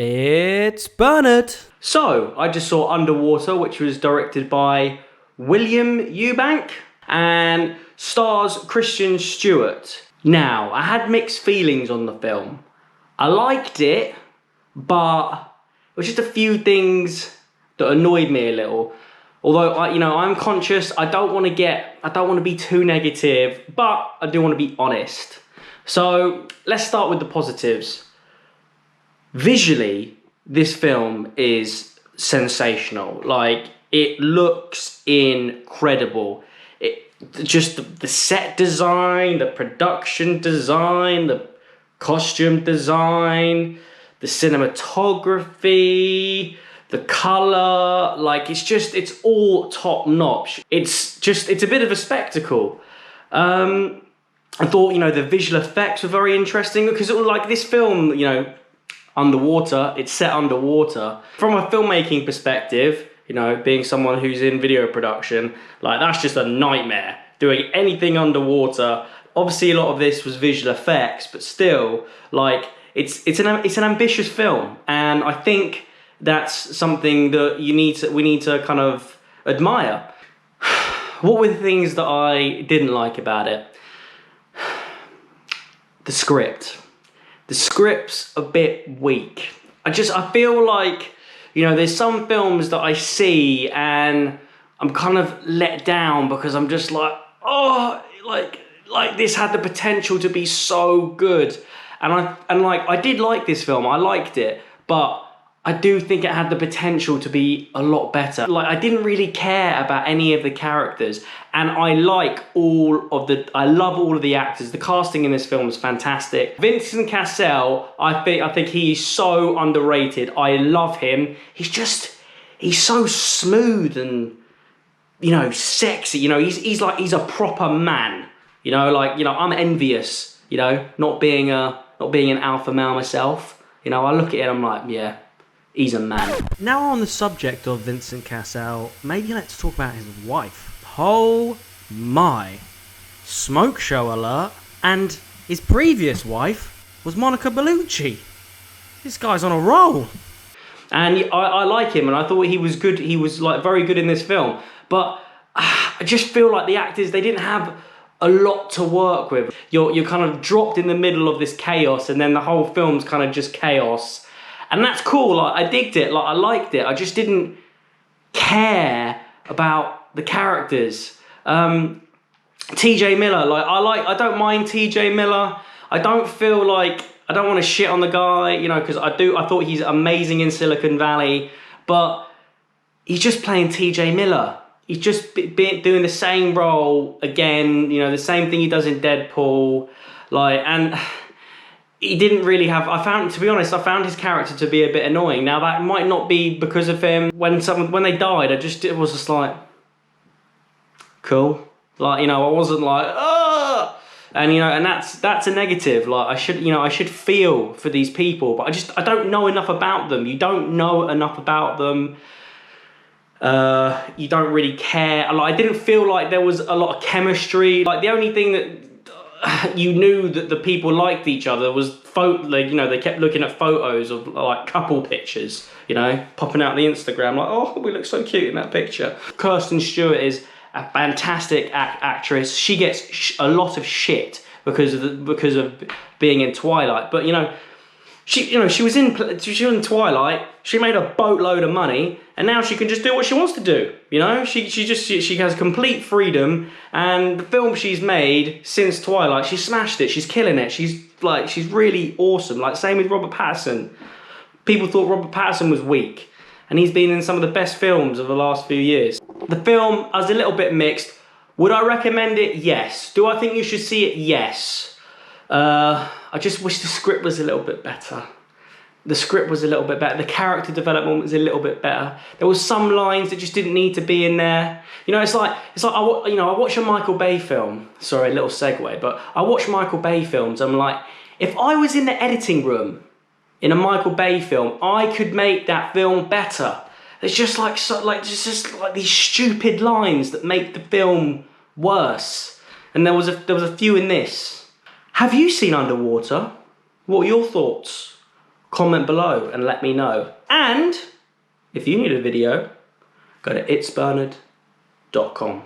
It's Bernard. So, I just saw Underwater, which was directed by William Eubank and stars Kristen Stewart. Now, I had mixed feelings on the film. I liked it, but there was just a few things that annoyed me a little. Although, I'm conscious, I don't want to be too negative, but I do want to be honest. So, let's start with the positives. Visually, this film is sensational. Like, it looks incredible. Just the set design, the production design, the costume design, the cinematography, the color, like it's all top notch. It's a bit of a spectacle. I thought, the visual effects were very interesting because like this film, underwater, it's set underwater. From a filmmaking perspective, being someone who's in video production, like that's just a nightmare, doing anything underwater. Obviously a lot of this was visual effects, but still, like it's an ambitious film, and I think that's something that we need to kind of admire. What were the things that I didn't like about it? The script. The script's a bit weak. I feel like, there's some films that I see and I'm kind of let down because I'm just like, oh, like this had the potential to be so good. And I did like this film, I liked it, but I do think it had the potential to be a lot better. Like, I didn't really care about any of the characters, and I love all of the actors. The casting in this film is fantastic. Vincent Cassel, I think he's so underrated. I love him. He's so smooth and, sexy. He's a proper man. I'm envious, not being an alpha male myself. I look at it and I'm like, yeah, he's a man. Now on the subject of Vincent Cassel, maybe let's talk about his wife. Oh my. Smoke show alert. And his previous wife was Monica Bellucci. This guy's on a roll. And I like him, and I thought he was good. He was like very good in this film. But I just feel like the actors, they didn't have a lot to work with. You're kind of dropped in the middle of this chaos, and then the whole film's kind of just chaos. And that's cool, like I digged it, like I liked it. I just didn't care about the characters. TJ Miller, I don't mind TJ Miller. I don't want to shit on the guy, because I thought he's amazing in Silicon Valley, but he's just playing TJ Miller. He's just doing the same role again, the same thing he does in Deadpool, and he didn't really have, I found his character to be a bit annoying. Now that might not be because of him. When they died, it was just like, cool. I wasn't like, ah! And and that's a negative. Like I should feel for these people, but I don't know enough about them. You don't know enough about them. You don't really care. I didn't feel like there was a lot of chemistry. Like the only thing that you knew that the people liked each other was they kept looking at photos of like couple pictures, popping out the Instagram like, oh, we look so cute in that picture. Kirsten Stewart is a fantastic actress. She gets a lot of shit because of being in Twilight, but she was in Twilight. She made a boatload of money, and now she can just do what she wants to do. She has complete freedom, and the film she's made since Twilight, she smashed it. She's killing it. She's really awesome. Like same with Robert Pattinson. People thought Robert Pattinson was weak, and he's been in some of the best films of the last few years. The film, I was a little bit mixed. Would I recommend it? Yes. Do I think you should see it? Yes. I just wish the script was a little bit better. The script was a little bit better. The character development was a little bit better. There was some lines that just didn't need to be in there. It's like I watch a Michael Bay film. Sorry, a little segue, but I watch Michael Bay films. I'm like, if I was in the editing room in a Michael Bay film, I could make that film better. It's just just these stupid lines that make the film worse. And there was a few in this. Have you seen Underwater? What are your thoughts? comment below and let me know. And if you need a video, go to itsbernard.com.